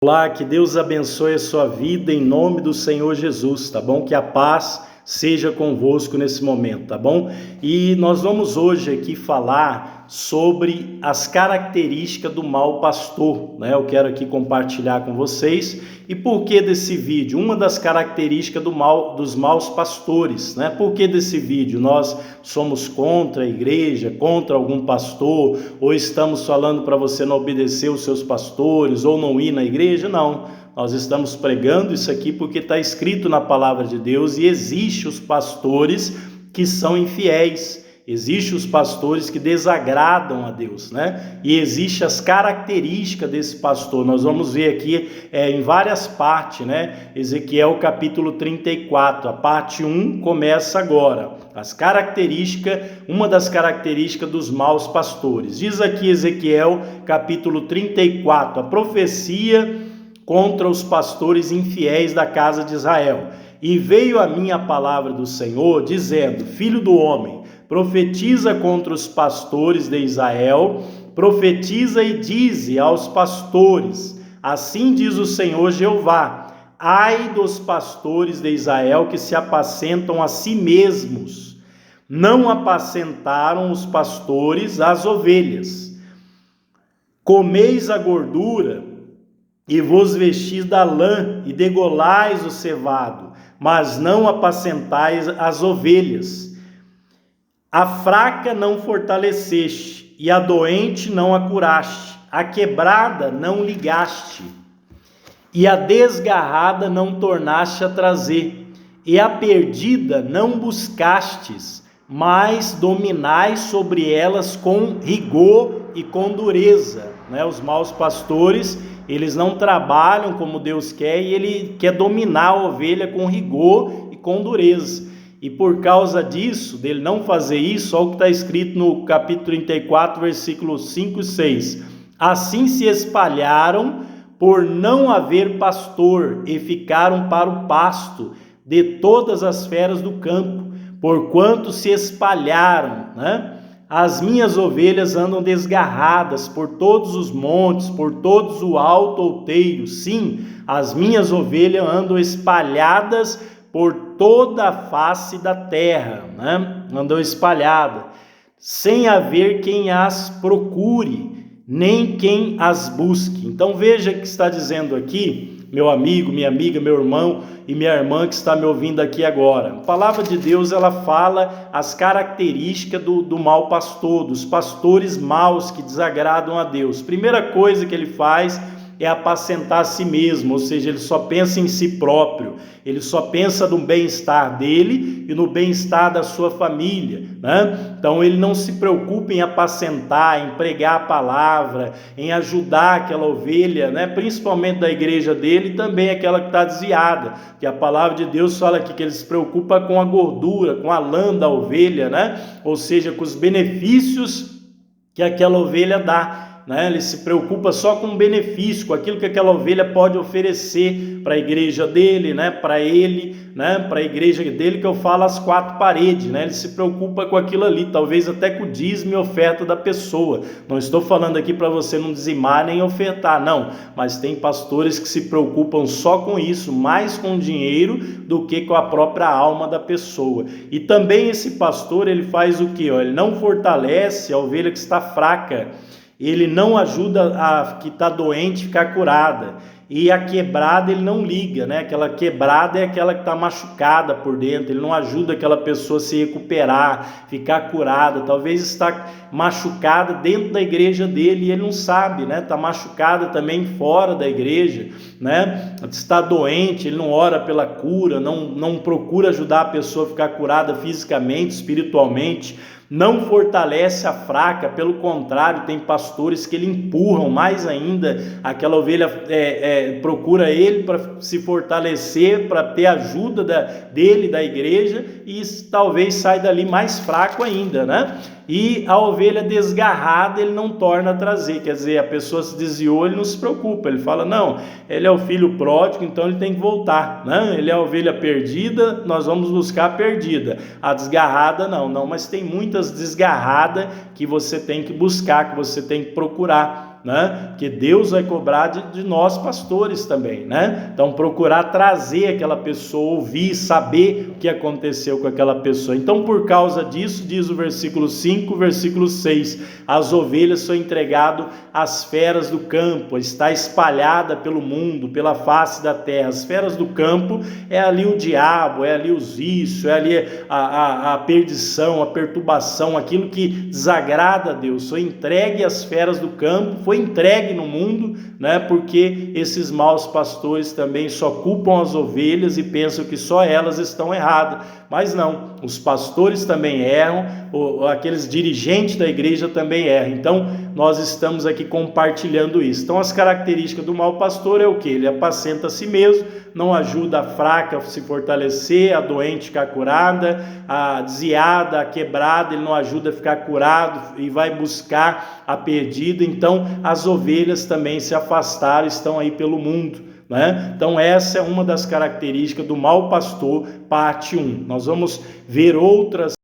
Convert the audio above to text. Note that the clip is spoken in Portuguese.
Olá, que Deus abençoe a sua vida em nome do Senhor Jesus, tá bom? Que a paz seja convosco nesse momento, tá bom? E nós vamos hoje aqui falar sobre as características do mau pastor, né? Eu quero aqui compartilhar com vocês. E por que desse vídeo? Uma das características dos maus pastores, né? Por que desse vídeo? Nós somos contra a igreja, contra algum pastor, ou estamos falando para você não obedecer os seus pastores, ou não ir na igreja? Não. Nós estamos pregando isso aqui porque está escrito na palavra de Deus e existe os pastores que são infiéis. Existem os pastores que desagradam a Deus, né? E existem as características desse pastor. Nós vamos ver aqui em várias partes, né? Ezequiel capítulo 34, a parte 1 começa agora. As características, uma das características dos maus pastores. Diz aqui Ezequiel capítulo 34, a profecia contra os pastores infiéis da casa de Israel. E veio a mim a palavra do Senhor, dizendo: Filho do homem, profetiza contra os pastores de Israel, profetiza e dize aos pastores: assim diz o Senhor Jeová: ai dos pastores de Israel que se apacentam a si mesmos, não apacentaram os pastores as ovelhas. Comeis a gordura e vos vestis da lã e degolais o cevado, mas não apacentais as ovelhas. A fraca não fortaleceste, e a doente não a curaste, a quebrada não ligaste, e a desgarrada não tornaste a trazer, e a perdida não buscastes, mas dominais sobre elas com rigor e com dureza, né? Os maus pastores, eles não trabalham como Deus quer, e ele quer dominar a ovelha com rigor e com dureza. E por causa disso, dele não fazer isso, olha o que está escrito no capítulo 34, versículos 5 e 6. Assim se espalharam por não haver pastor, e ficaram para o pasto de todas as feras do campo, porquanto se espalharam, né? As minhas ovelhas andam desgarradas por todos os montes, por todos o alto outeiro. Sim, as minhas ovelhas andam espalhadas por toda a face da terra, né? Andam espalhadas, sem haver quem as procure, nem quem as busque. Então veja o que está dizendo aqui, meu amigo, minha amiga, meu irmão e minha irmã que está me ouvindo aqui agora. A palavra de Deus, ela fala as características do mau pastor, dos pastores maus que desagradam a Deus. Primeira coisa que ele faz é apacentar a si mesmo, ou seja, ele só pensa em si próprio, ele só pensa no bem-estar dele e no bem-estar da sua família, né? Então ele não se preocupa em apacentar, em pregar a palavra, em ajudar aquela ovelha, né? Principalmente da igreja dele e também aquela que está desviada, que a palavra de Deus fala aqui que ele se preocupa com a gordura, com a lã da ovelha, né? Ou seja, com os benefícios que aquela ovelha dá. Ele se preocupa só com o benefício, com aquilo que aquela ovelha pode oferecer para a igreja dele, né? Para ele, né? Para a igreja dele, que eu falo as quatro paredes, né? Ele se preocupa com aquilo ali, talvez até com o dízimo e oferta da pessoa. Não estou falando aqui para você não dizimar nem ofertar, não, mas tem pastores que se preocupam só com isso, mais com o dinheiro do que com a própria alma da pessoa. E também esse pastor, ele faz o quê? Ele não fortalece a ovelha que está fraca, ele não ajuda a que está doente ficar curada, e a quebrada ele não liga, né? Aquela quebrada é aquela que está machucada por dentro, ele não ajuda aquela pessoa a se recuperar, ficar curada. Talvez está machucada dentro da igreja dele e ele não sabe, né? Está machucada também fora da igreja, né? Está doente, ele não ora pela cura, não procura ajudar a pessoa a ficar curada fisicamente, espiritualmente, não fortalece a fraca. Pelo contrário, tem pastores que ele empurram mais ainda aquela ovelha, procura ele para se fortalecer, para ter ajuda dele, da igreja, e talvez sai dali mais fraco ainda, né? E a ovelha desgarrada ele não torna a trazer, quer dizer, a pessoa se desviou, ele não se preocupa, ele fala, não, ele é o filho pródigo, então ele tem que voltar, né? Ele é a ovelha perdida, nós vamos buscar a perdida, a desgarrada não, mas tem muitas desgarradas que você tem que buscar, que você tem que procurar. né? Porque Deus vai cobrar de nós pastores também, né? Então procurar trazer aquela pessoa, ouvir, saber o que aconteceu com aquela pessoa. Então por causa disso, diz o versículo 5, versículo 6, as ovelhas são entregadas às feras do campo, está espalhada pelo mundo, pela face da terra. As feras do campo é ali o diabo, é ali os vícios, é ali a perdição, a perturbação, aquilo que desagrada a Deus. Foi entregue às feras do campo, foi entregue no mundo, né? Porque esses maus pastores também só culpam as ovelhas e pensam que só elas estão erradas. Mas não, os pastores também erram, aqueles dirigentes da igreja também erram. Então nós estamos aqui compartilhando isso. Então as características do mau pastor é o que? Ele apacenta a si mesmo, não ajuda a fraca a se fortalecer, a doente ficar curada, a desviada, a quebrada, ele não ajuda a ficar curado e vai buscar a perdida. Então as ovelhas também se afastaram, estão aí pelo mundo, né? Então essa é uma das características do mau pastor, parte 1. Nós vamos ver outras